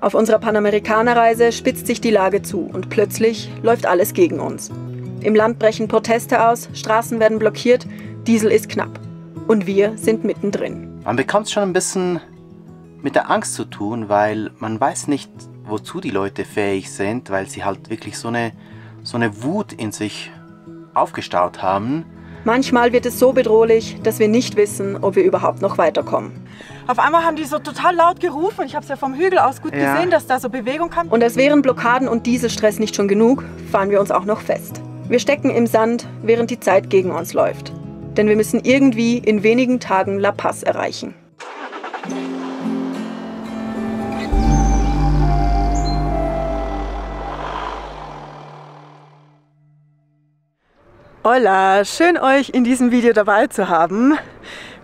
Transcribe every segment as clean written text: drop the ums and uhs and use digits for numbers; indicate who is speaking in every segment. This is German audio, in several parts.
Speaker 1: Auf unserer Panamerikaner-Reise spitzt sich die Lage zu und plötzlich läuft alles gegen uns. Im Land brechen Proteste aus, Straßen werden blockiert, Diesel ist knapp. Und wir sind mittendrin.
Speaker 2: Man bekommt schon ein bisschen mit der Angst zu tun, weil man weiß nicht, wozu die Leute fähig sind, weil sie halt wirklich so eine Wut in sich aufgestaut haben.
Speaker 1: Manchmal wird es so bedrohlich, dass wir nicht wissen, ob wir überhaupt noch weiterkommen.
Speaker 3: Auf einmal haben die so total laut gerufen. Ich habe es ja vom Hügel aus gut gesehen, dass da so Bewegung kam.
Speaker 1: Und als wären Blockaden und Dieselstress nicht schon genug, fahren wir uns auch noch fest. Wir stecken im Sand, während die Zeit gegen uns läuft. Denn wir müssen irgendwie in wenigen Tagen La Paz erreichen.
Speaker 3: Hola, schön euch in diesem Video dabei zu haben.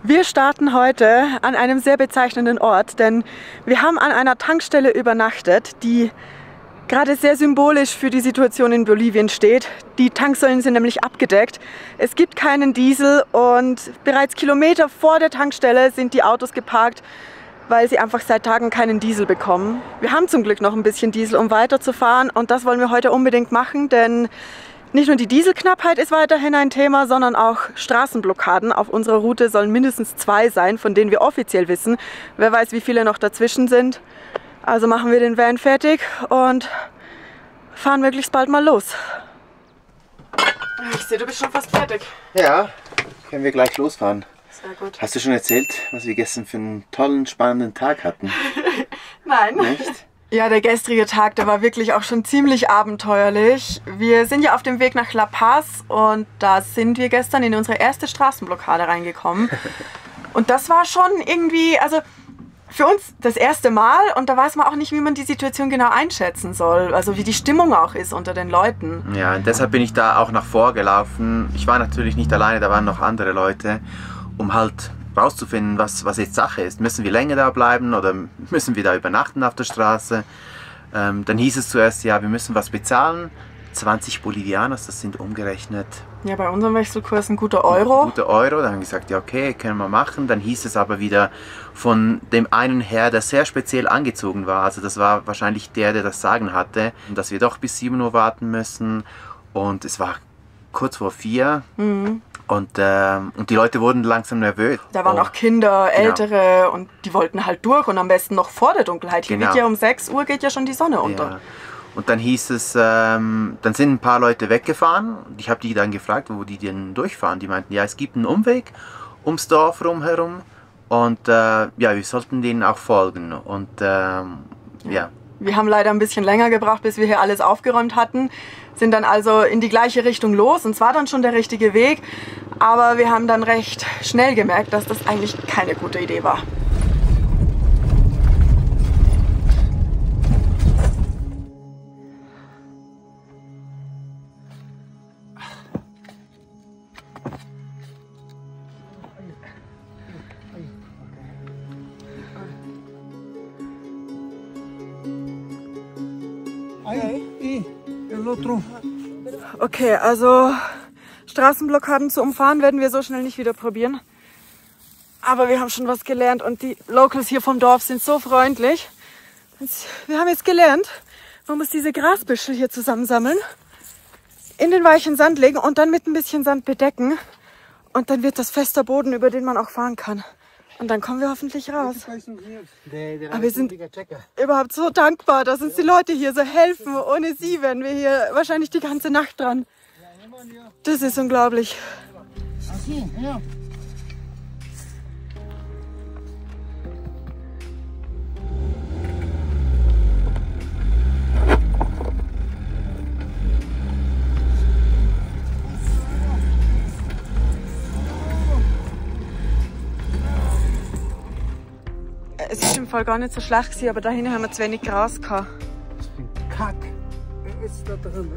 Speaker 3: Wir starten heute an einem sehr bezeichnenden Ort, denn wir haben an einer Tankstelle übernachtet, die gerade sehr symbolisch für die Situation in Bolivien steht. Die Tanksäulen sind nämlich abgedeckt, es gibt keinen Diesel und bereits Kilometer vor der Tankstelle sind die Autos geparkt, weil sie einfach seit Tagen keinen Diesel bekommen. Wir haben zum Glück noch ein bisschen Diesel, um weiterzufahren, und das wollen wir heute unbedingt machen, denn nicht nur die Dieselknappheit ist weiterhin ein Thema, sondern auch Straßenblockaden. Auf unserer Route sollen mindestens 2 sein, von denen wir offiziell wissen. Wer weiß, wie viele noch dazwischen sind. Also machen wir den Van fertig und fahren möglichst bald mal los. Ich sehe, du bist schon fast fertig.
Speaker 2: Ja, können wir gleich losfahren.
Speaker 3: Sehr gut.
Speaker 2: Hast du schon erzählt, was wir gestern für einen tollen, spannenden Tag hatten?
Speaker 3: Nein.
Speaker 2: Nicht?
Speaker 3: Ja, der gestrige Tag, der war wirklich auch schon ziemlich abenteuerlich. Wir sind ja auf dem Weg nach La Paz und da sind wir gestern in unsere erste Straßenblockade reingekommen. Und das war schon irgendwie, also für uns das erste Mal, und da weiß man auch nicht, wie man die Situation genau einschätzen soll. Also wie die Stimmung auch ist unter den Leuten.
Speaker 2: Ja, und deshalb bin ich da auch nach vorgelaufen. Ich war natürlich nicht alleine, da waren noch andere Leute, um halt rauszufinden, was jetzt Sache ist. Müssen wir länger da bleiben oder müssen wir da übernachten auf der Straße? Dann hieß es zuerst, ja, wir müssen was bezahlen. 20 Bolivianos, das sind umgerechnet.
Speaker 3: Ja, bei unserem Wechselkurs ein guter Euro.
Speaker 2: Ein guter Euro, dann haben wir gesagt, ja okay, können wir machen. Dann hieß es aber wieder von dem einen Herr, der sehr speziell angezogen war. Also das war wahrscheinlich der das Sagen hatte, dass wir doch bis 7 Uhr warten müssen. Und es war kurz vor 4. Mhm. Und die Leute wurden langsam nervös.
Speaker 3: Da waren auch Kinder, Ältere, genau. Und die wollten halt durch und am besten noch vor der Dunkelheit. Hier geht ja um 6 Uhr geht ja schon die Sonne unter.
Speaker 2: Ja. Und dann hieß es, dann sind ein paar Leute weggefahren. Ich habe die dann gefragt, wo die denn durchfahren. Die meinten, ja, es gibt einen Umweg ums Dorf rumherum und ja, wir sollten denen auch folgen. Und ja.
Speaker 3: Wir haben leider ein bisschen länger gebraucht, bis wir hier alles aufgeräumt hatten. Sind dann also in die gleiche Richtung los und es war dann schon der richtige Weg. Aber wir haben dann recht schnell gemerkt, dass das eigentlich keine gute Idee war. Okay, also Straßenblockaden zu umfahren werden wir so schnell nicht wieder probieren. Aber wir haben schon was gelernt und die Locals hier vom Dorf sind so freundlich. Wir haben jetzt gelernt, man muss diese Grasbüschel hier zusammensammeln, in den weichen Sand legen und dann mit ein bisschen Sand bedecken. Und dann wird das fester Boden, über den man auch fahren kann. Und dann kommen wir hoffentlich raus. Aber wir sind überhaupt so dankbar, dass uns die Leute hier so helfen. Ohne sie wären wir hier wahrscheinlich die ganze Nacht dran. Das ist unglaublich. Es ist im Fall gar nicht so schlecht gewesen, aber da hinten haben wir zu wenig Gras gehabt.
Speaker 4: Ich bin kack. Ist da drin?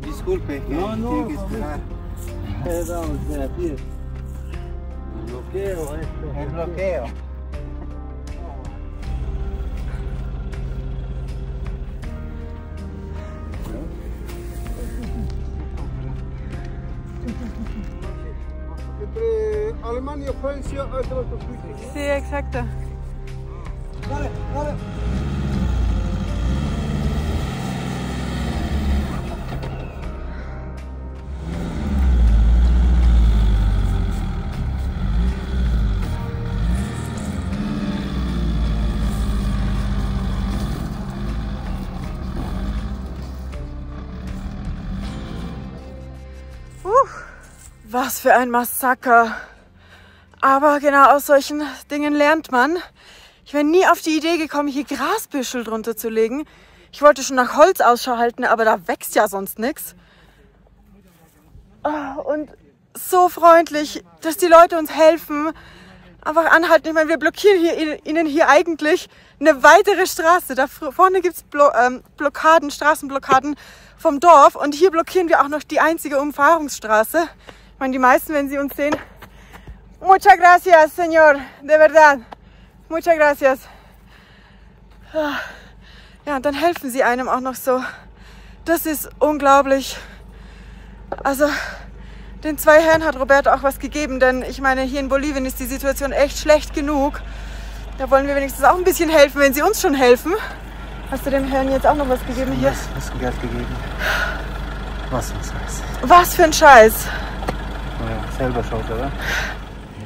Speaker 2: Disculpe.
Speaker 4: No, no. El bloqueo. Entre Alemania, Francia, hay otros sitios.
Speaker 3: Sí, exacto.
Speaker 4: Dale, dale.
Speaker 3: Was für ein Massaker. Aber genau aus solchen Dingen lernt man. Ich wäre nie auf die Idee gekommen, hier Grasbüschel drunter zu legen. Ich wollte schon nach Holz Ausschau halten, aber da wächst ja sonst nichts. Und so freundlich, dass die Leute uns helfen. Einfach anhalten. Ich meine, wir blockieren ihnen hier eigentlich eine weitere Straße. Da vorne gibt es Blockaden, Straßenblockaden vom Dorf. Und hier blockieren wir auch noch die einzige Umfahrungsstraße. Ich meine, die meisten, wenn sie uns sehen, muchas gracias, señor, de verdad. Muchas gracias. Ja, und dann helfen sie einem auch noch so. Das ist unglaublich. Also, den zwei Herren hat Roberto auch was gegeben, denn ich meine, hier in Bolivien ist die Situation echt schlecht genug. Da wollen wir wenigstens auch ein bisschen helfen, wenn sie uns schon helfen. Hast du dem Herrn jetzt auch noch was gegeben hier?
Speaker 2: Was Geld gegeben? Was für ein Scheiß.
Speaker 3: Was für ein Scheiß.
Speaker 2: Ja, selber schaut, oder?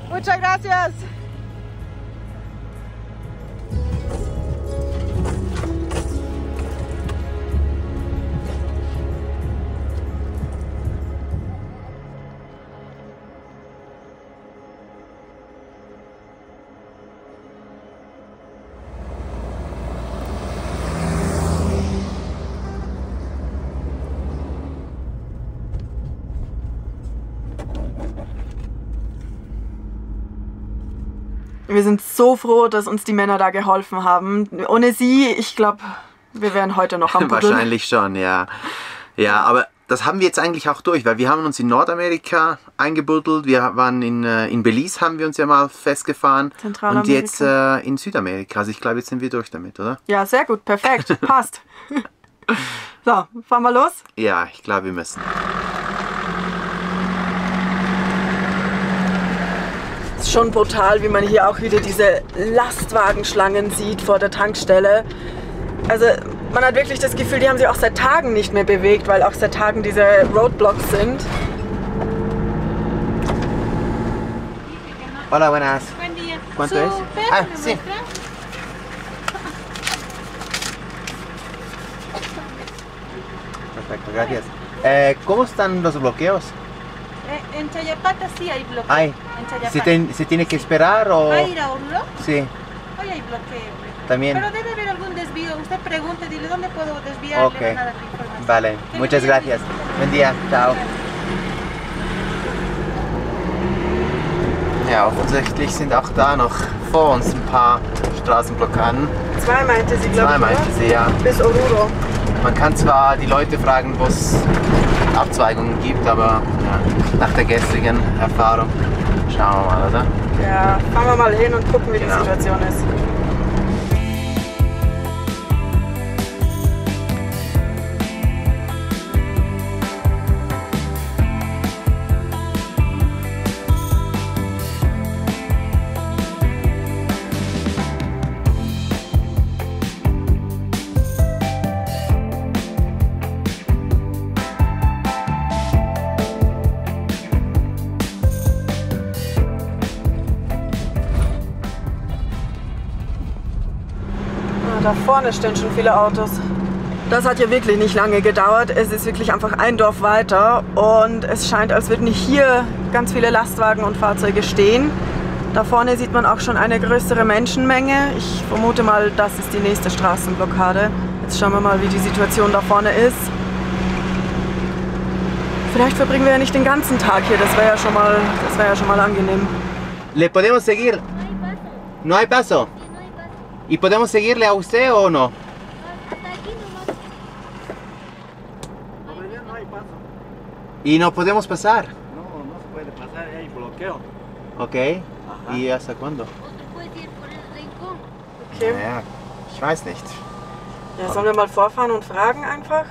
Speaker 3: Muchas gracias. Wir sind so froh, dass uns die Männer da geholfen haben. Ohne sie, ich glaube, wir wären heute noch am Buddeln.
Speaker 2: Wahrscheinlich schon, ja. Ja, aber das haben wir jetzt eigentlich auch durch, weil wir haben uns in Nordamerika eingebuddelt. Wir waren in Belize, haben wir uns ja mal festgefahren. Und jetzt in Südamerika. Also ich glaube, jetzt sind wir durch damit, oder?
Speaker 3: Ja, sehr gut, perfekt, passt. So, fahren wir los?
Speaker 2: Ja, ich glaube, wir müssen.
Speaker 3: Es ist schon brutal, wie man hier auch wieder diese Lastwagenschlangen sieht vor der Tankstelle. Also man hat wirklich das Gefühl, die haben sich auch seit Tagen nicht mehr bewegt, weil auch seit Tagen diese Roadblocks sind.
Speaker 2: Hola, buenas.
Speaker 5: Buen día.
Speaker 2: ¿Cuánto es? Ah, sí. Perfecto, gracias. ¿Cómo están los bloqueos?
Speaker 5: En Chayapata sí hay bloqueo.
Speaker 2: Ay,
Speaker 5: En Chayapata.
Speaker 2: ¿se tiene que esperar o...?
Speaker 5: ¿Va a ir a Oruro?
Speaker 2: Sí,
Speaker 5: Hoy hay bloqueo.
Speaker 2: también.
Speaker 5: Pero debe haber algún desvío. Usted pregunte, dile dónde puedo desviar.
Speaker 2: Ok.
Speaker 5: Le van a dar la información.
Speaker 2: Vale,
Speaker 5: Que
Speaker 2: muchas
Speaker 5: le vaya
Speaker 2: gracias.
Speaker 5: bien.
Speaker 2: Buen día, ciao. Ja, offensichtlich sind auch da noch vor uns ein paar Straßenblockaden.
Speaker 3: Zwei meinte sie, glaube ich.
Speaker 2: Zwei meinte sie, ja.
Speaker 3: Bis Oruro.
Speaker 2: Man kann zwar die Leute fragen, wo es Abzweigungen gibt, aber ja, nach der gestrigen Erfahrung schauen wir mal, oder?
Speaker 3: Ja, fahren wir mal hin und gucken, wie
Speaker 2: Genau.
Speaker 3: die Situation ist. Da vorne stehen schon viele Autos. Das hat ja wirklich nicht lange gedauert. Es ist wirklich einfach ein Dorf weiter und es scheint, als würden hier ganz viele Lastwagen und Fahrzeuge stehen. Da vorne sieht man auch schon eine größere Menschenmenge. Ich vermute mal, das ist die nächste Straßenblockade. Jetzt schauen wir mal, wie die Situation da vorne ist. Vielleicht verbringen wir ja nicht den ganzen Tag hier. Das wäre ja schon mal angenehm.
Speaker 2: ¿Le podemos seguir? No hay paso. ¿Y podemos seguirle a usted o no? ¿Y no podemos pasar?
Speaker 4: No, no se puede pasar, hay bloqueo.
Speaker 2: Okay. ¿Y hasta cuándo?
Speaker 3: Okay.
Speaker 2: Naja, ich weiß nicht.
Speaker 3: Ja, sollen wir mal vorfahren und fragen einfach?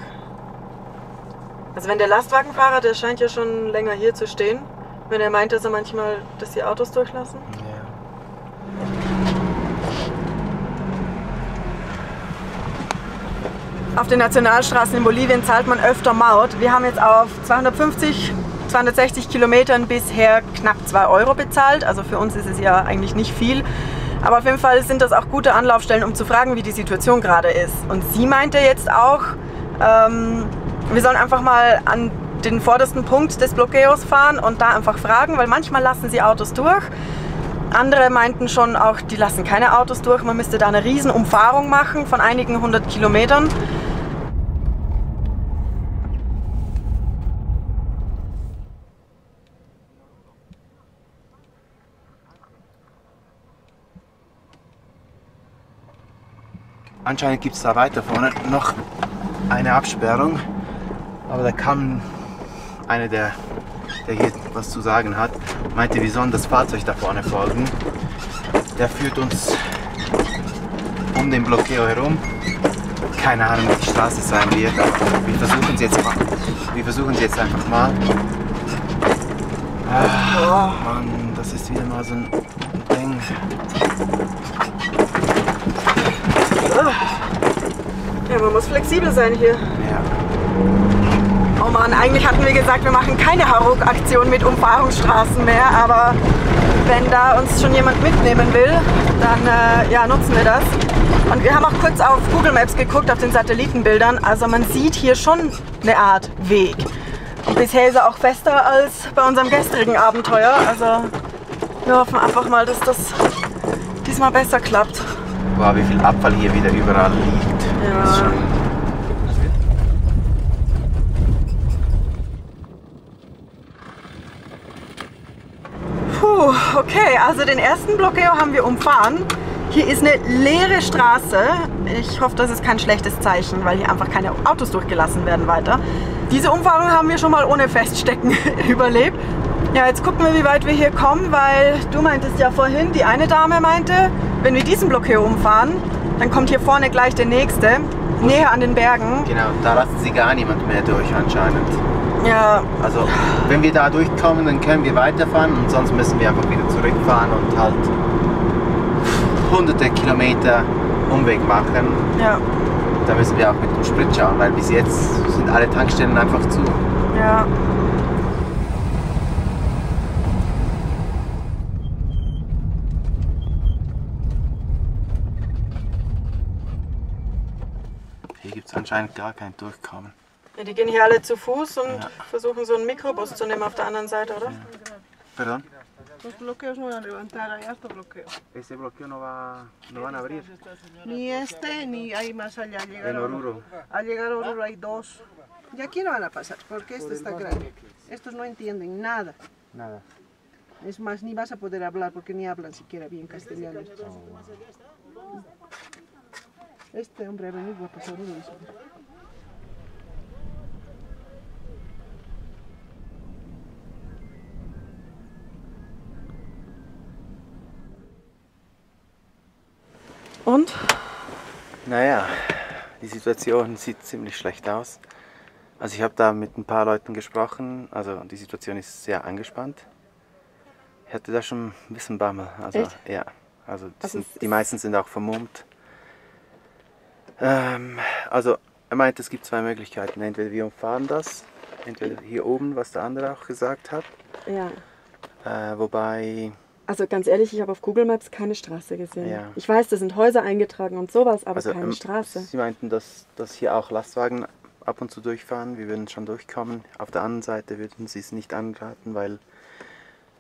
Speaker 3: Also wenn der Lastwagenfahrer, der scheint ja schon länger hier zu stehen, wenn er meint, dass er manchmal, dass die Autos durchlassen.
Speaker 2: Ja.
Speaker 3: Auf den Nationalstraßen in Bolivien zahlt man öfter Maut. Wir haben jetzt auf 260 Kilometern bisher knapp 2 Euro bezahlt. Also für uns ist es ja eigentlich nicht viel. Aber auf jeden Fall sind das auch gute Anlaufstellen, um zu fragen, wie die Situation gerade ist. Und sie meinte jetzt auch, wir sollen einfach mal an den vordersten Punkt des Bloqueos fahren und da einfach fragen, weil manchmal lassen sie Autos durch. Andere meinten schon auch, die lassen keine Autos durch. Man müsste da eine riesen Umfahrung machen von einigen 100 Kilometern.
Speaker 2: Anscheinend gibt es da weiter vorne noch eine Absperrung, aber da kam einer, der hier was zu sagen hat, meinte, wir sollen das Fahrzeug da vorne folgen. Der führt uns um den Bloqueo herum. Keine Ahnung, wie die Straße sein wird. Wir versuchen es jetzt einfach mal. Ah, Mann, das ist wieder mal so ein Ding.
Speaker 3: Ja, man muss flexibel sein hier.
Speaker 2: Ja.
Speaker 3: Oh Mann, eigentlich hatten wir gesagt, wir machen keine Hauruck-Aktion mit Umfahrungsstraßen mehr, aber wenn da uns schon jemand mitnehmen will, dann ja, nutzen wir das. Und wir haben auch kurz auf Google Maps geguckt, auf den Satellitenbildern, also man sieht hier schon eine Art Weg. Und bisher ist er auch fester als bei unserem gestrigen Abenteuer, also wir hoffen einfach mal, dass das diesmal besser klappt.
Speaker 2: Wow, wie viel Abfall hier wieder überall liegt.
Speaker 3: Ja.
Speaker 2: Das ist schon
Speaker 3: Puh, okay, also den ersten Bloqueo haben wir umfahren. Hier ist eine leere Straße. Ich hoffe, das ist kein schlechtes Zeichen, weil hier einfach keine Autos durchgelassen werden weiter. Diese Umfahrung haben wir schon mal ohne Feststecken überlebt. Ja, jetzt gucken wir, wie weit wir hier kommen, weil du meintest ja vorhin, die eine Dame meinte, wenn wir diesen Bloqueo umfahren, dann kommt hier vorne gleich der nächste, näher an den Bergen.
Speaker 2: genau, da lassen sie gar niemand mehr durch anscheinend.
Speaker 3: Ja,
Speaker 2: Also wenn wir da durchkommen, dann können wir weiterfahren und sonst müssen wir einfach wieder zurückfahren und halt hunderte Kilometer Umweg machen.
Speaker 3: ja,
Speaker 2: Da müssen wir auch mit dem Sprit schauen, weil bis jetzt sind alle Tankstellen einfach zu.
Speaker 3: ja.
Speaker 2: Hier gibt es anscheinend gar kein Durchkommen.
Speaker 3: Ja, die gehen hier alle zu Fuß und
Speaker 2: Ja.
Speaker 3: versuchen so einen Mikrobus zu nehmen auf der anderen Seite, oder?
Speaker 2: Perdón?
Speaker 5: Los bloqueos no van a levantar, hay harto bloqueo.
Speaker 2: Ese bloqueo no van a abrir.
Speaker 5: Ni este ni hay más allá.
Speaker 2: En Oruro.
Speaker 5: Al llegar a Oruro hay dos. Y aquí no van a pasar porque este está grande. Estos no entienden nada.
Speaker 2: Nada.
Speaker 5: Es más, ni vas a poder hablar porque ni hablan siquiera bien castellano. Este hombre ha venido a pasar Oruro. Dice.
Speaker 3: Und?
Speaker 2: Naja, die Situation sieht ziemlich schlecht aus. Also ich habe da mit ein paar Leuten gesprochen, also die Situation ist sehr angespannt. Ich hatte da schon ein bisschen Bammel. Also,
Speaker 3: echt?
Speaker 2: Ja, also
Speaker 3: Also
Speaker 2: die meisten sind auch vermummt. Also er meinte, es gibt zwei Möglichkeiten. Entweder wir umfahren das, entweder hier oben, was der andere auch gesagt hat.
Speaker 3: Ja.
Speaker 2: Wobei,
Speaker 3: Also ganz ehrlich, ich habe auf Google Maps keine Straße gesehen.
Speaker 2: Ja.
Speaker 3: Ich weiß, da sind Häuser eingetragen und sowas, aber
Speaker 2: also
Speaker 3: keine Straße.
Speaker 2: sie meinten, dass hier auch Lastwagen ab und zu durchfahren. Wir würden schon durchkommen. Auf der anderen Seite würden sie es nicht anraten, weil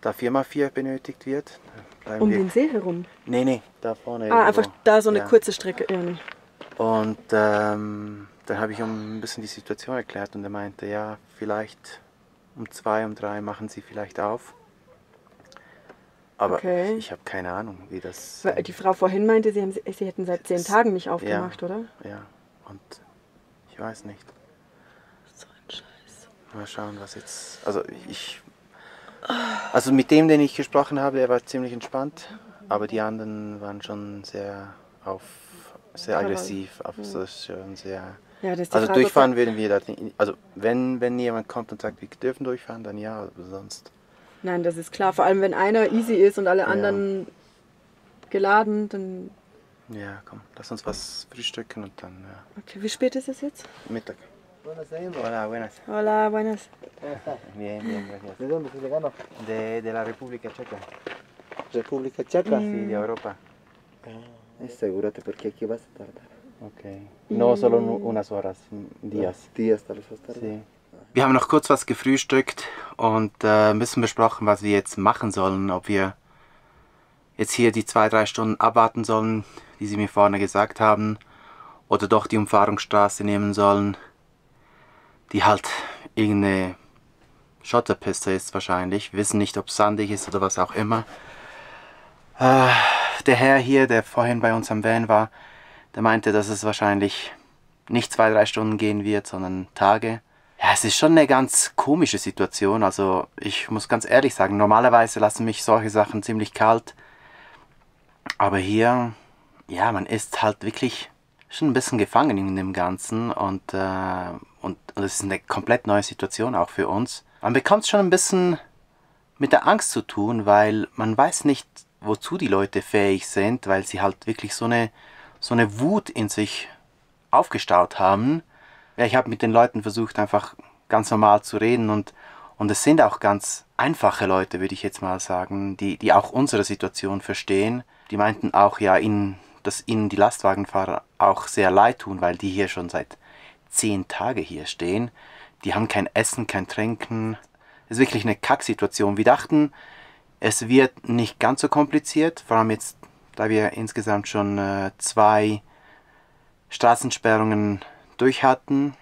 Speaker 2: da 4x4 benötigt wird. Bleiben
Speaker 3: Um
Speaker 2: wir-
Speaker 3: den See herum?
Speaker 2: Nee, da vorne.
Speaker 3: Ah,
Speaker 2: irgendwo.
Speaker 3: einfach da so eine
Speaker 2: Ja.
Speaker 3: kurze Strecke. Ja.
Speaker 2: Und dann habe ich ihm ein bisschen die Situation erklärt und er meinte, ja, vielleicht um 2, um 3 machen sie vielleicht auf. Aber
Speaker 3: Okay.
Speaker 2: ich habe keine Ahnung, wie das...
Speaker 3: Weil die Frau vorhin meinte, sie hätten seit 10 Tagen nicht aufgemacht, oder?
Speaker 2: Ja, und ich weiß nicht.
Speaker 3: So ein Scheiß.
Speaker 2: Mal schauen, was jetzt... Also mit dem, den ich gesprochen habe, er war ziemlich entspannt, aber die anderen waren schon sehr aggressiv, so schon sehr...
Speaker 3: Ja, das ist die
Speaker 2: Also
Speaker 3: Frage,
Speaker 2: durchfahren würden wir da nicht, also wenn jemand kommt und sagt, wir dürfen durchfahren, dann ja, aber sonst...
Speaker 3: Nein, das ist klar. Vor allem, wenn einer easy ist und alle anderen geladen, dann...
Speaker 2: Ja, komm, lass uns was frühstücken und dann
Speaker 3: Okay, wie spät ist es jetzt?
Speaker 2: Mittag. Hola, buenas.
Speaker 3: Hola, buenas.
Speaker 2: Bien, gracias.
Speaker 4: ¿De dónde se llegando?
Speaker 2: De la República Checa.
Speaker 4: República Checa.
Speaker 2: Sí, de Europa.
Speaker 4: Asegúrate porque aquí vas a tardar.
Speaker 2: Ok. No solo unas horas, días.
Speaker 4: Días tal vez vas a tardar.
Speaker 2: Sí. Wir haben noch kurz was gefrühstückt und ein bisschen besprochen, was wir jetzt machen sollen. Ob wir jetzt hier die 2-3 Stunden abwarten sollen, die sie mir vorne gesagt haben, oder doch die Umfahrungsstraße nehmen sollen, die halt irgendeine Schotterpiste ist wahrscheinlich. Wir wissen nicht, ob es sandig ist oder was auch immer. Der Herr hier, der vorhin bei uns am Van war, der meinte, dass es wahrscheinlich nicht 2-3 Stunden gehen wird, sondern Tage. Ja, es ist schon eine ganz komische Situation. Also ich muss ganz ehrlich sagen, normalerweise lassen mich solche Sachen ziemlich kalt. Aber hier, ja, man ist halt wirklich schon ein bisschen gefangen in dem Ganzen. Und es ist eine komplett neue Situation auch für uns. Man bekommt schon ein bisschen mit der Angst zu tun, weil man weiß nicht, wozu die Leute fähig sind, weil sie halt wirklich so eine Wut in sich aufgestaut haben. Ja, ich habe mit den Leuten versucht, einfach ganz normal zu reden und es sind auch ganz einfache Leute, würde ich jetzt mal sagen, die auch unsere Situation verstehen. Die meinten auch, ja, dass ihnen die Lastwagenfahrer auch sehr leid tun, weil die hier schon seit 10 Tagen hier stehen. Die haben kein Essen, kein Trinken. Es ist wirklich eine Kacksituation. Wir dachten, es wird nicht ganz so kompliziert, vor allem jetzt, da wir insgesamt schon 2 Straßensperrungen durch hatten.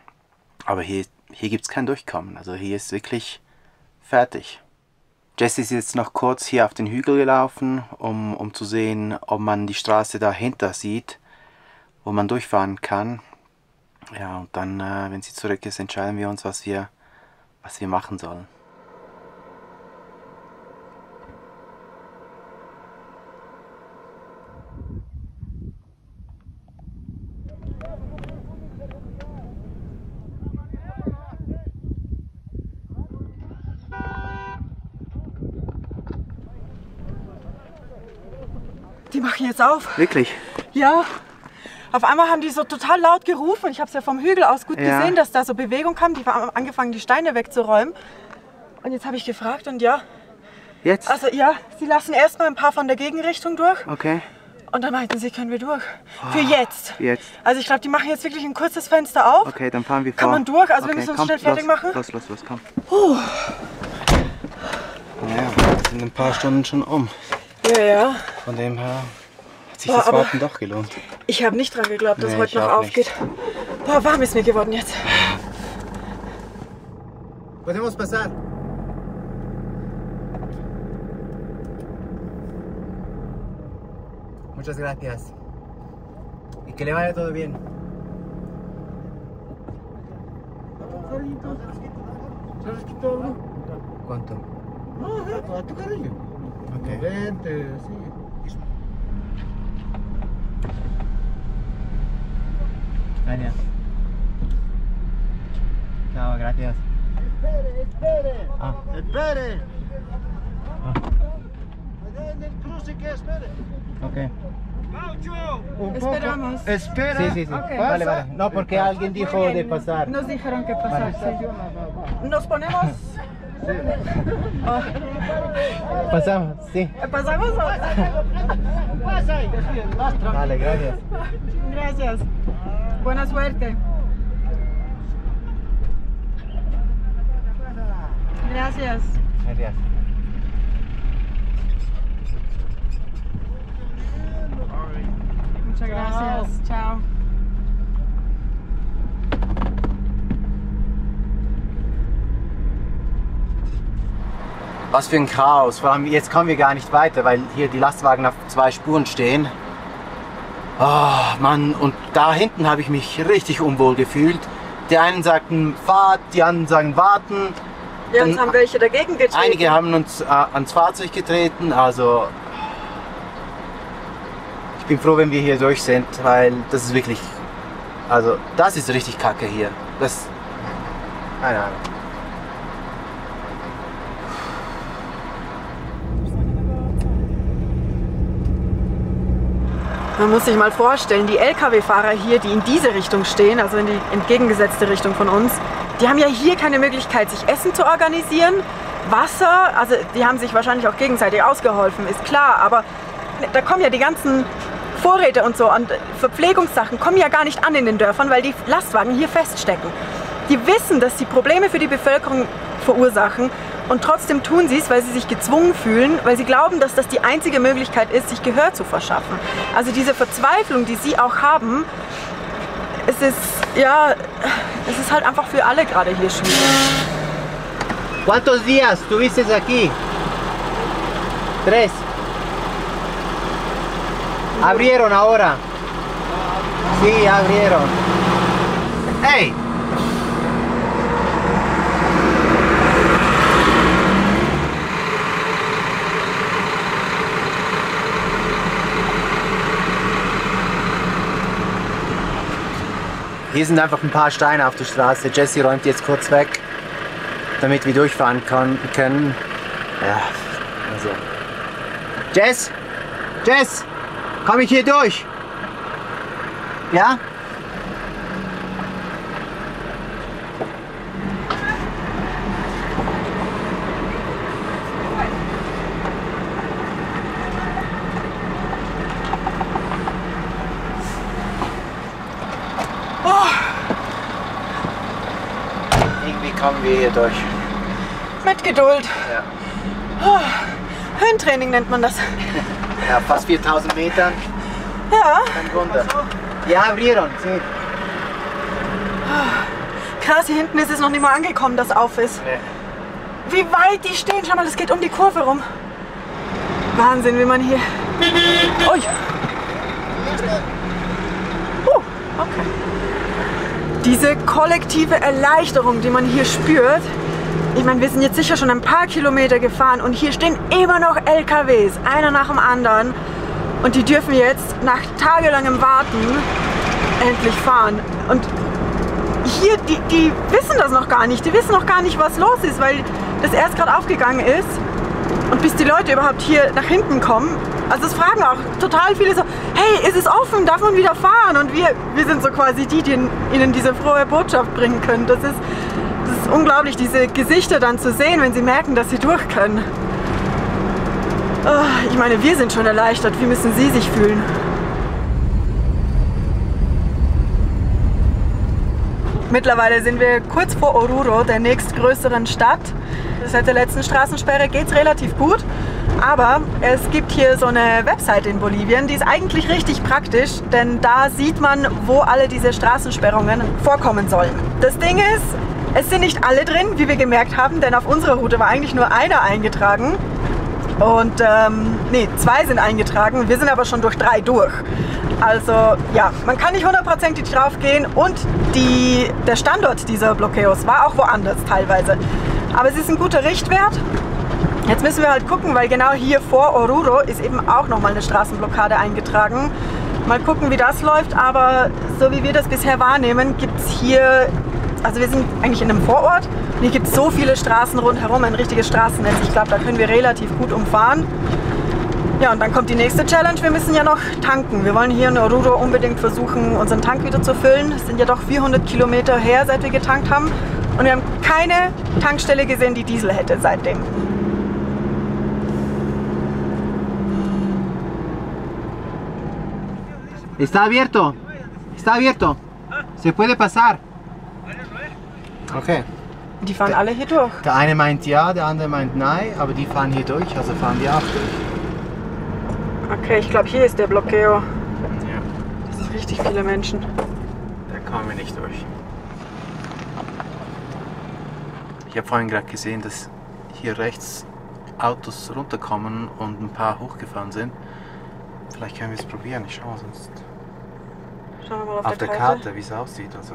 Speaker 2: Aber hier gibt es kein Durchkommen. Also hier ist wirklich fertig. Jesse ist jetzt noch kurz hier auf den Hügel gelaufen, um zu sehen, ob man die Straße dahinter sieht, wo man durchfahren kann. Ja, und dann, wenn sie zurück ist, entscheiden wir uns, was wir machen sollen.
Speaker 3: Die machen jetzt auf.
Speaker 2: Wirklich?
Speaker 3: Ja. Auf einmal haben die so total laut gerufen. Ich habe es ja vom Hügel aus gut gesehen, dass da so Bewegung kam. Die haben angefangen, die Steine wegzuräumen. Und jetzt habe ich gefragt und ja.
Speaker 2: Jetzt?
Speaker 3: Also ja, sie lassen erstmal ein paar von der Gegenrichtung durch.
Speaker 2: Okay.
Speaker 3: Und dann meinten sie, können wir durch. Für jetzt.
Speaker 2: Jetzt.
Speaker 3: Also ich glaube, die machen jetzt wirklich ein kurzes Fenster auf.
Speaker 2: Okay, dann fahren wir vor.
Speaker 3: Kann man durch? Also
Speaker 2: okay,
Speaker 3: wir müssen uns
Speaker 2: komm,
Speaker 3: schnell fertig machen.
Speaker 2: Los, komm. Ja, das sind ein paar Stunden schon um.
Speaker 3: Ja.
Speaker 2: Von dem her hat sich das Warten doch gelohnt.
Speaker 3: Ich habe nicht dran geglaubt, dass
Speaker 2: Nee,
Speaker 3: heute noch aufgeht. Boah, warm ist mir geworden jetzt.
Speaker 4: Podemos pasar. Muchas gracias. Y que le vaya todo bien. ¿Cuánto? No, a tu cariño. Okay. 20, sí. Gracias. Chao, gracias. Espere. Ah. Espere. En el cruce que espere. Okay.
Speaker 3: Esperamos.
Speaker 4: Espera. Sí. Okay. Vale. No, porque alguien dijo de pasar.
Speaker 3: Nos dijeron que pasar.
Speaker 4: Vale.
Speaker 3: Sí. Nos ponemos.
Speaker 4: Pasamos, sí.
Speaker 3: ¿Pasamos?
Speaker 4: Vale, gracias.
Speaker 3: Gracias. Buena suerte. Gracias.
Speaker 4: Gracias.
Speaker 3: Muchas gracias. Chao.
Speaker 2: Was für ein Chaos. Vor allem jetzt kommen wir gar nicht weiter, weil hier die Lastwagen auf 2 Spuren stehen. Oh Mann, und da hinten habe ich mich richtig unwohl gefühlt. Die einen sagten Fahrt, die anderen sagen warten.
Speaker 3: Ja, uns haben welche dagegen getreten.
Speaker 2: Einige haben uns ans Fahrzeug getreten, also ich bin froh, wenn wir hier durch sind, weil das ist wirklich, also das ist richtig kacke hier. Das, keine Ahnung.
Speaker 3: Man muss sich mal vorstellen, die Lkw-Fahrer hier, die in diese Richtung stehen, also in die entgegengesetzte Richtung von uns, die haben ja hier keine Möglichkeit, sich Essen zu organisieren, Wasser, also die haben sich wahrscheinlich auch gegenseitig ausgeholfen, ist klar, aber da kommen ja die ganzen Vorräte und so und Verpflegungssachen kommen ja gar nicht an in den Dörfern, weil die Lastwagen hier feststecken. Die wissen, dass sie Probleme für die Bevölkerung verursachen und trotzdem tun sie es, weil sie sich gezwungen fühlen, weil sie glauben, dass das die einzige Möglichkeit ist, sich Gehör zu verschaffen. Also diese Verzweiflung, die sie auch haben, es ist halt einfach für alle gerade hier schwierig.
Speaker 4: ¿Cuántos días tuviste aquí? 3. Abrieron ahora. Sí, abrieron. Hey! Hier sind einfach ein paar Steine auf der Straße. Jesse räumt die jetzt kurz weg, damit wir durchfahren können. Ja, also. Jess, komm ich hier durch? Ja? Kommen wir hier durch.
Speaker 3: Mit Geduld.
Speaker 4: Ja.
Speaker 3: Oh, Höhentraining nennt man das.
Speaker 4: Ja, fast 4000 Metern.
Speaker 3: Ja.
Speaker 4: Kein Wunder. Ja, abrieron, sí.
Speaker 3: Krass, hier hinten ist es noch nicht mal angekommen, dass auf ist.
Speaker 4: Nee.
Speaker 3: Wie weit die stehen. Schau mal, das geht um die Kurve rum. Wahnsinn, wie man hier... Ui. Okay. Diese kollektive Erleichterung, die man hier spürt, ich meine, wir sind jetzt sicher schon ein paar Kilometer gefahren und hier stehen immer noch LKWs, einer nach dem anderen, und die dürfen jetzt nach tagelangem Warten endlich fahren. Und hier, die wissen das noch gar nicht, die wissen noch gar nicht, was los ist, weil das erst gerade aufgegangen ist und bis die Leute überhaupt hier nach hinten kommen. Also es fragen auch total viele so, hey, ist es offen, darf man wieder fahren? Und wir sind so quasi die ihnen diese frohe Botschaft bringen können. Das ist unglaublich, diese Gesichter dann zu sehen, wenn sie merken, dass sie durch können. Ich meine, wir sind schon erleichtert, wie müssen sie sich fühlen? Mittlerweile sind wir kurz vor Oruro, der nächstgrößeren Stadt. Seit der letzten Straßensperre geht es relativ gut, aber es gibt hier so eine Webseite in Bolivien, die ist eigentlich richtig praktisch, denn da sieht man, wo alle diese Straßensperrungen vorkommen sollen. Das Ding ist, es sind nicht alle drin, wie wir gemerkt haben, denn auf unserer Route war eigentlich nur einer eingetragen. Und nee, 2 sind eingetragen, wir sind aber schon durch 3 durch. Also ja, man kann nicht hundertprozentig drauf gehen und der Standort dieser Bloqueos war auch woanders teilweise. Aber es ist ein guter Richtwert. Jetzt müssen wir halt gucken, weil genau hier vor Oruro ist eben auch nochmal eine Straßenblockade eingetragen. Mal gucken, wie das läuft, aber so wie wir das bisher wahrnehmen, gibt es hier, also wir sind eigentlich in einem Vorort, und hier gibt es so viele Straßen rundherum, ein richtiges Straßennetz. Ich glaube, da können wir relativ gut umfahren. Ja, und dann kommt die nächste Challenge, wir müssen ja noch tanken. Wir wollen hier in Oruro unbedingt versuchen, unseren Tank wieder zu füllen. Es sind ja doch 400 Kilometer her, seit wir getankt haben. Und wir haben keine Tankstelle gesehen, die Diesel hätte seitdem.
Speaker 4: Está abierto. Está abierto. Se puede pasar. Okay.
Speaker 3: Die fahren alle hier durch.
Speaker 4: Der eine meint ja, der andere meint nein, aber die fahren hier durch, also fahren wir auch durch.
Speaker 3: Okay, ich glaube, hier ist der Bloqueo.
Speaker 2: Ja,
Speaker 3: Das sind richtig viele Menschen.
Speaker 2: da kommen wir nicht durch. Ich habe vorhin gerade gesehen, dass hier rechts Autos runterkommen und ein paar hochgefahren sind. Vielleicht können wir es probieren, ich schaue sonst
Speaker 3: Schauen wir mal
Speaker 2: auf der Karte, wie es aussieht. Also.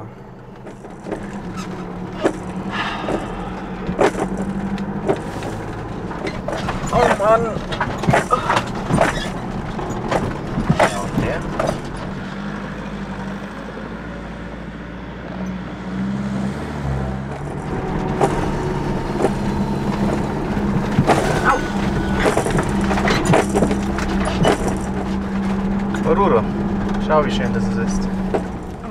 Speaker 3: Oh Mann.
Speaker 2: Ja, und der? Oruro. Schau, wie schön das ist.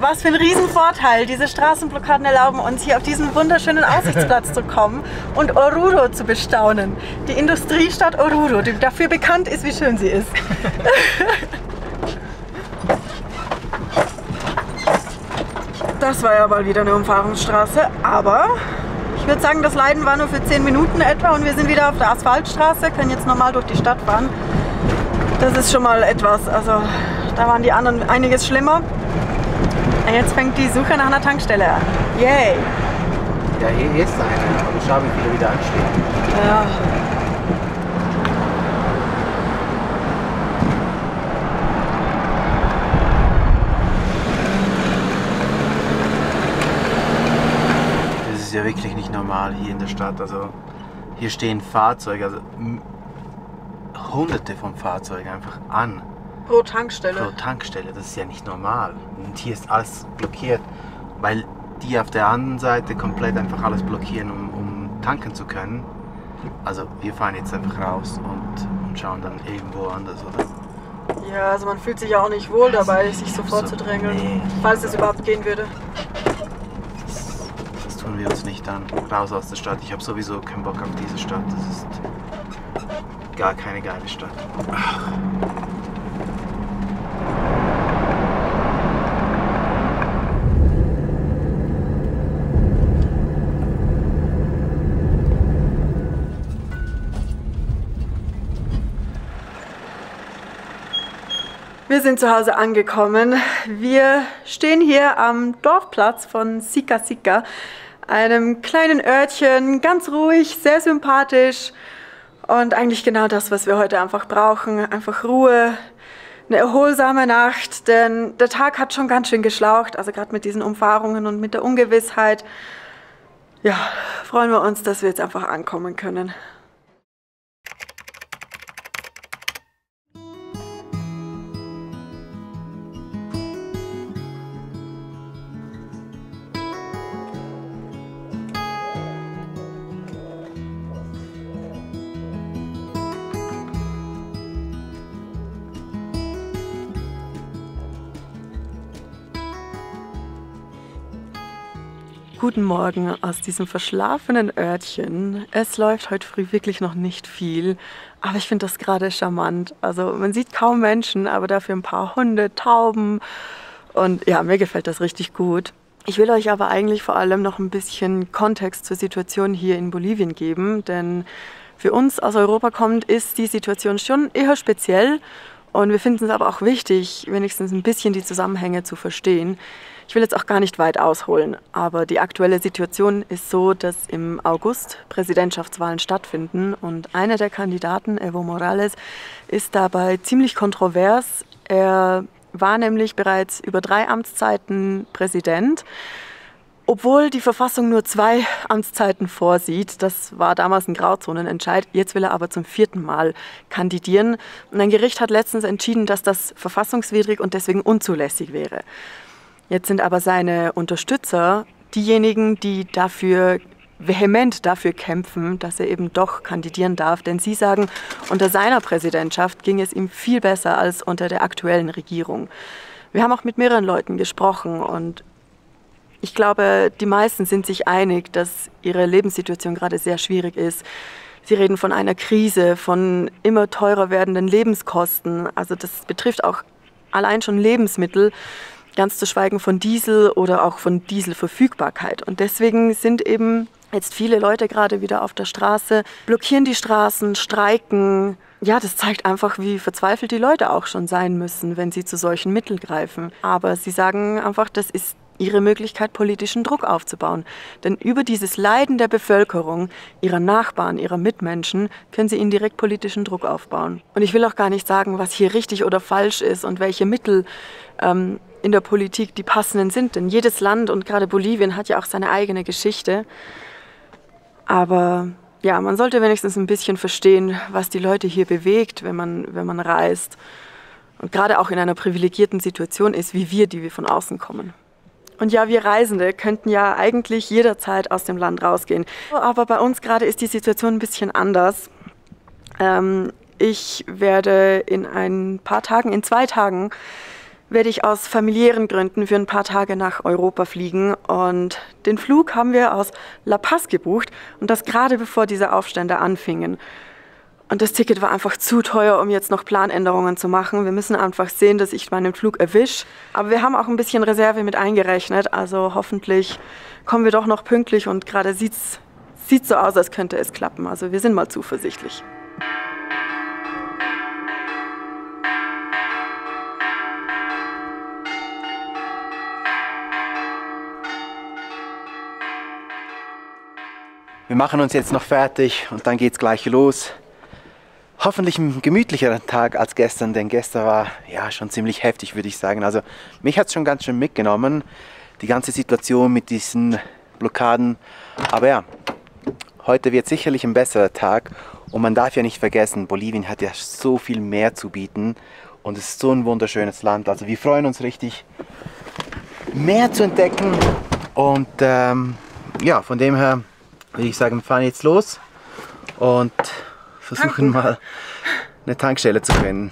Speaker 3: Was für ein Riesenvorteil. Diese Straßenblockaden erlauben uns, hier auf diesen wunderschönen Aussichtsplatz zu kommen und Oruro zu bestaunen. Die Industriestadt Oruro, die dafür bekannt ist, wie schön sie ist. Das war ja mal wieder eine Umfahrungsstraße, aber ich würde sagen, das Leiden war nur für 10 Minuten etwa und wir sind wieder auf der Asphaltstraße, können jetzt normal durch die Stadt fahren. Das ist schon mal etwas, also da waren die anderen einiges schlimmer. Jetzt fängt die Suche nach einer Tankstelle an. Yay!
Speaker 4: Ja, hier ist eine, aber schau, wie viele wieder anstehen.
Speaker 3: Ja.
Speaker 2: Das ist ja wirklich nicht normal hier in der Stadt. Also hier stehen Fahrzeuge, also hunderte von Fahrzeugen einfach an.
Speaker 3: Pro Tankstelle.
Speaker 2: Pro Tankstelle, das ist ja nicht normal. Und hier ist alles blockiert, weil die auf der anderen Seite komplett einfach alles blockieren, um tanken zu können. Also wir fahren jetzt einfach raus und schauen dann irgendwo anders, oder?
Speaker 3: Ja, also man fühlt sich ja auch nicht wohl dabei, sich so vorzudrängeln,
Speaker 2: nee.
Speaker 3: falls es überhaupt gehen würde.
Speaker 2: Das tun wir uns nicht an. Raus aus der Stadt. Ich habe sowieso keinen Bock auf diese Stadt. Das ist gar keine geile Stadt. Ach.
Speaker 3: Wir sind zu Hause angekommen. Wir stehen hier am Dorfplatz von Sica Sica, einem kleinen Örtchen, ganz ruhig, sehr sympathisch und eigentlich genau das, was wir heute einfach brauchen. Einfach Ruhe, eine erholsame Nacht, denn der Tag hat schon ganz schön geschlaucht, also gerade mit diesen Umfahrungen und mit der Ungewissheit. Ja, freuen wir uns, dass wir jetzt einfach ankommen können. Guten Morgen aus diesem verschlafenen Örtchen. Es läuft heute früh wirklich noch nicht viel, aber ich finde das gerade charmant. Also man sieht kaum Menschen, aber dafür ein paar Hunde, Tauben und ja, mir gefällt das richtig gut. Ich will euch aber eigentlich vor allem noch ein bisschen Kontext zur Situation hier in Bolivien geben, denn für uns aus Europa kommend ist die Situation schon eher speziell und wir finden es aber auch wichtig, wenigstens ein bisschen die Zusammenhänge zu verstehen. Ich will jetzt auch gar nicht weit ausholen, aber die aktuelle Situation ist so, dass im August Präsidentschaftswahlen stattfinden und einer der Kandidaten, Evo Morales, ist dabei ziemlich kontrovers. Er war nämlich bereits über 3 Amtszeiten Präsident, obwohl die Verfassung nur 2 Amtszeiten vorsieht. Das war damals ein Grauzonenentscheid. Jetzt will er aber zum 4. Mal kandidieren. Und ein Gericht hat letztens entschieden, dass das verfassungswidrig und deswegen unzulässig wäre. Jetzt sind aber seine Unterstützer diejenigen, die vehement dafür kämpfen, dass er eben doch kandidieren darf. Denn sie sagen, unter seiner Präsidentschaft ging es ihm viel besser als unter der aktuellen Regierung. Wir haben auch mit mehreren Leuten gesprochen und ich glaube, die meisten sind sich einig, dass ihre Lebenssituation gerade sehr schwierig ist. Sie reden von einer Krise, von immer teurer werdenden Lebenskosten. Also das betrifft auch allein schon Lebensmittel. Ganz zu schweigen von Diesel oder auch von Dieselverfügbarkeit. Und deswegen sind eben jetzt viele Leute gerade wieder auf der Straße, blockieren die Straßen, streiken. Ja, das zeigt einfach, wie verzweifelt die Leute auch schon sein müssen, wenn sie zu solchen Mitteln greifen. Aber sie sagen einfach, das ist ihre Möglichkeit, politischen Druck aufzubauen. Denn über dieses Leiden der Bevölkerung, ihrer Nachbarn, ihrer Mitmenschen, können sie indirekt politischen Druck aufbauen. Und ich will auch gar nicht sagen, was hier richtig oder falsch ist und welche Mittel in der Politik die passenden sind. Denn jedes Land und gerade Bolivien hat ja auch seine eigene Geschichte. Aber ja, man sollte wenigstens ein bisschen verstehen, was die Leute hier bewegt, wenn man reist. Und gerade auch in einer privilegierten Situation ist, wie wir, die wir von außen kommen. Und ja, wir Reisende könnten ja eigentlich jederzeit aus dem Land rausgehen. Aber bei uns gerade ist die Situation ein bisschen anders. Ich werde in 2 Tagen, werde ich aus familiären Gründen für ein paar Tage nach Europa fliegen. Und den Flug haben wir aus La Paz gebucht und das gerade bevor diese Aufstände anfingen. Und das Ticket war einfach zu teuer, um jetzt noch Planänderungen zu machen. Wir müssen einfach sehen, dass ich meinen Flug erwische. Aber wir haben auch ein bisschen Reserve mit eingerechnet. Also hoffentlich kommen wir doch noch pünktlich und gerade sieht so aus, als könnte es klappen. Also wir sind mal zuversichtlich.
Speaker 2: Wir machen uns jetzt noch fertig und dann geht's gleich los. Hoffentlich ein gemütlicherer Tag als gestern, denn gestern war ja schon ziemlich heftig, würde ich sagen. Also mich hat es schon ganz schön mitgenommen, die ganze Situation mit diesen Blockaden. Aber ja, heute wird sicherlich ein besserer Tag und man darf ja nicht vergessen, Bolivien hat ja so viel mehr zu bieten und es ist so ein wunderschönes Land. Also wir freuen uns richtig, mehr zu entdecken und ja, von dem her würde ich sagen, wir fahren jetzt los und versuchen mal eine Tankstelle zu finden.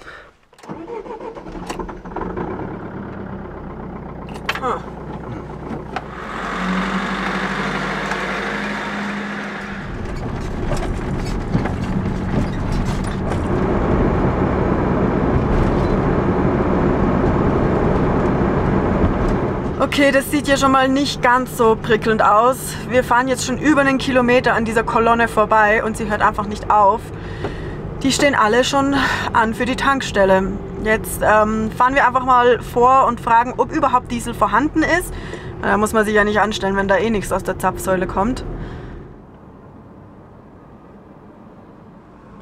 Speaker 3: Okay, das sieht ja schon mal nicht ganz so prickelnd aus. Wir fahren jetzt schon über einen Kilometer an dieser Kolonne vorbei und sie hört einfach nicht auf. Die stehen alle schon an für die Tankstelle. Jetzt fahren wir einfach mal vor und fragen, ob überhaupt Diesel vorhanden ist. Da muss man sich ja nicht anstellen, wenn da eh nichts aus der Zapfsäule kommt.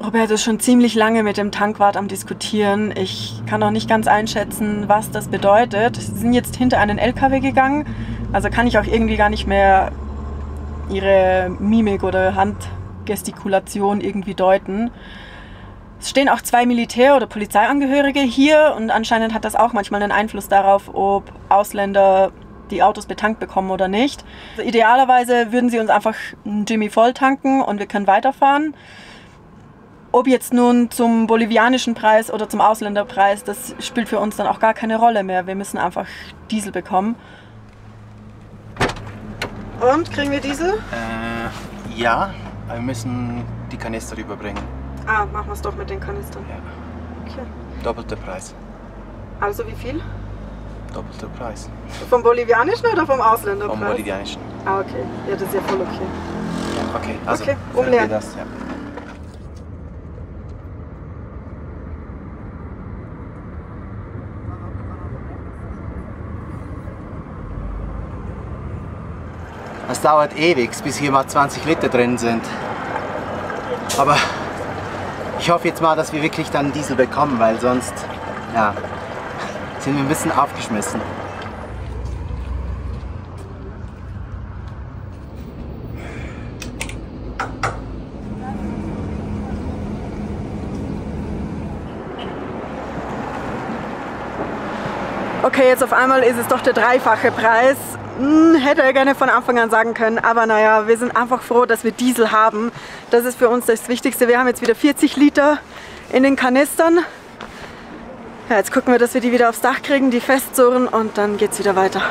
Speaker 3: Robert ist schon ziemlich lange mit dem Tankwart am Diskutieren. Ich kann noch nicht ganz einschätzen, was das bedeutet. Sie sind jetzt hinter einen LKW gegangen, also kann ich auch irgendwie gar nicht mehr ihre Mimik oder Handgestikulation irgendwie deuten. Es stehen auch 2 Militär- oder Polizeiangehörige hier und anscheinend hat das auch manchmal einen Einfluss darauf, ob Ausländer die Autos betankt bekommen oder nicht. Also idealerweise würden sie uns einfach einen Jimmy voll tanken und wir können weiterfahren. Ob jetzt nun zum bolivianischen Preis oder zum Ausländerpreis, das spielt für uns dann auch gar keine Rolle mehr. Wir müssen einfach Diesel bekommen. Und, kriegen wir Diesel?
Speaker 2: Ja, aber wir müssen die Kanister rüberbringen.
Speaker 3: Ah, machen wir es doch mit den Kanistern.
Speaker 2: Ja.
Speaker 3: Okay.
Speaker 2: Doppelter Preis.
Speaker 3: Also wie viel?
Speaker 2: Doppelter Preis.
Speaker 3: Vom bolivianischen oder vom Ausländerpreis?
Speaker 2: Vom bolivianischen.
Speaker 3: Ah, okay. Ja, das ist ja voll okay.
Speaker 2: Ja, okay, also
Speaker 3: okay, umleeren.
Speaker 2: wir das, ja.
Speaker 4: Es dauert ewig, bis hier mal 20 Liter drin sind. Aber ich hoffe jetzt mal, dass wir wirklich dann Diesel bekommen, weil sonst ja, sind wir ein bisschen aufgeschmissen.
Speaker 3: Okay, jetzt auf einmal ist es doch der dreifache Preis. Hätte er gerne von Anfang an sagen können, aber naja, wir sind einfach froh, dass wir Diesel haben. Das ist für uns das Wichtigste. Wir haben jetzt wieder 40 Liter in den Kanistern. Ja, jetzt gucken wir, dass wir die wieder aufs Dach kriegen, die festzurren und dann geht's wieder weiter.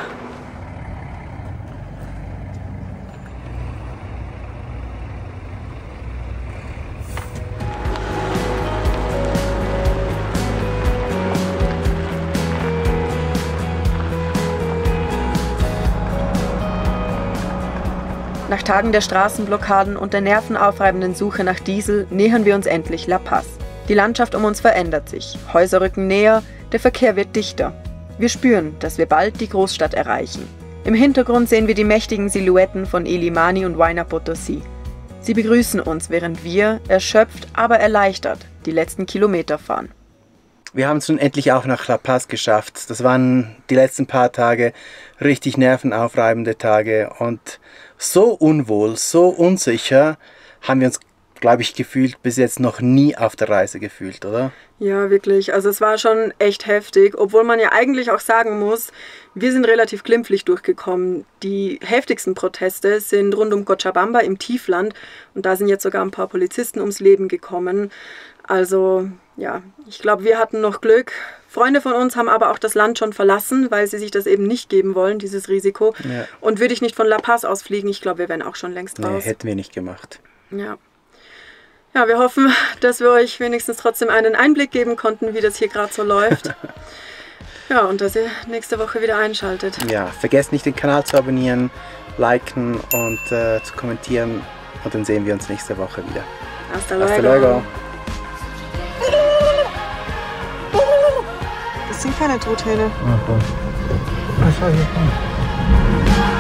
Speaker 1: Nach Tagen der Straßenblockaden und der nervenaufreibenden Suche nach Diesel nähern wir uns endlich La Paz. Die Landschaft um uns verändert sich, Häuser rücken näher, der Verkehr wird dichter. Wir spüren, dass wir bald die Großstadt erreichen. Im Hintergrund sehen wir die mächtigen Silhouetten von Illimani und Huayna Potosí. Sie begrüßen uns, während wir, erschöpft, aber erleichtert, die letzten Kilometer fahren.
Speaker 2: Wir haben es nun endlich auch nach La Paz geschafft. Das waren die letzten paar Tage richtig nervenaufreibende Tage und so unwohl, so unsicher haben wir uns, glaube ich, gefühlt bis jetzt noch nie auf der Reise gefühlt, oder?
Speaker 3: Ja, wirklich. Also es war schon echt heftig, obwohl man ja eigentlich auch sagen muss, wir sind relativ glimpflich durchgekommen. Die heftigsten Proteste sind rund um Cochabamba im Tiefland und da sind jetzt sogar ein paar Polizisten ums Leben gekommen. Also ja, ich glaube, wir hatten noch Glück. Freunde von uns haben aber auch das Land schon verlassen, weil sie sich das eben nicht geben wollen, dieses Risiko. Ja. Und würde ich nicht von La Paz aus fliegen, ich glaube, wir wären auch schon längst raus.
Speaker 2: Nee, hätten wir nicht gemacht.
Speaker 3: Ja. Ja, wir hoffen, dass wir euch wenigstens trotzdem einen Einblick geben konnten, wie das hier gerade so läuft. Ja, und dass ihr nächste Woche wieder einschaltet.
Speaker 4: Ja, vergesst nicht den Kanal zu abonnieren, liken und zu kommentieren. Und dann sehen wir uns nächste Woche wieder.
Speaker 3: Hasta
Speaker 4: Hasta
Speaker 3: luego.
Speaker 4: luego.
Speaker 3: Das sind keine Truthähne.
Speaker 6: Ah, doch. Ah, schau, hier kommt.